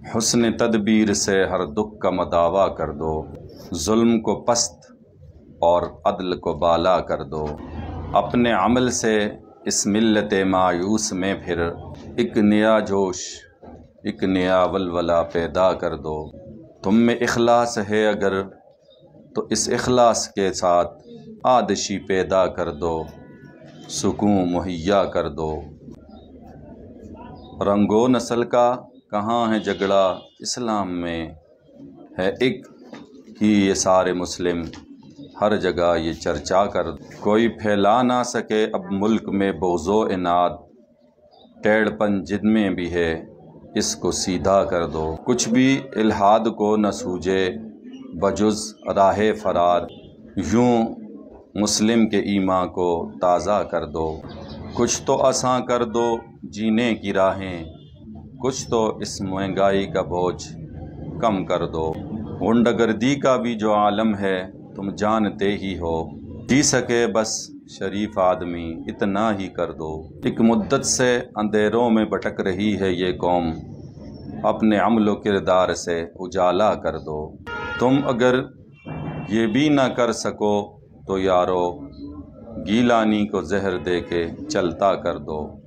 حسن تدبیر سے ہر دکھ کا مداوا کر دو، ظلم کو پست اور عدل کو بالا کر دو۔ اپنے عمل سے اس ملت مایوس میں پھر ایک نیا جوش، ایک نیا ولولہ پیدا کر دو۔ تم میں اخلاص ہے اگر تو اس اخلاص کے ساتھ آتشی پیدا کر دو، سکون مہیا کر دو۔ رنگ و نسل کا کہاں ہے جھگڑا اسلام میں، ہے ایک ہی یہ سارے مسلم، ہر جگہ یہ چرچا کر دو۔ کوئی پھیلا نہ سکے اب ملک میں بغض و عناد، ٹیڑھ پن جن میں بھی ہے اس کو سیدھا کر دو۔ کچھ بھی الحاد کو نہ سوجے بجز راہ فرار، یوں مسلم کے ایمان کو تازہ کر دو۔ کچھ تو آساں کر دو جینے کی راہیں، کچھ تو اس مہنگائی کا بوجھ کم کر دو۔ غنڈہ گردی کا بھی جو عالم ہے تم جانتے ہی ہو، جی سکے بس شریف آدمی اتنا ہی کر دو۔ ایک مدت سے اندھیروں میں بھٹک رہی ہے یہ قوم، اپنے عمل و کردار سے اجالا کر دو۔ تم اگر یہ بھی نہ کر سکو تو یارو گیلانی کو زہر دے کے چلتا کر دو۔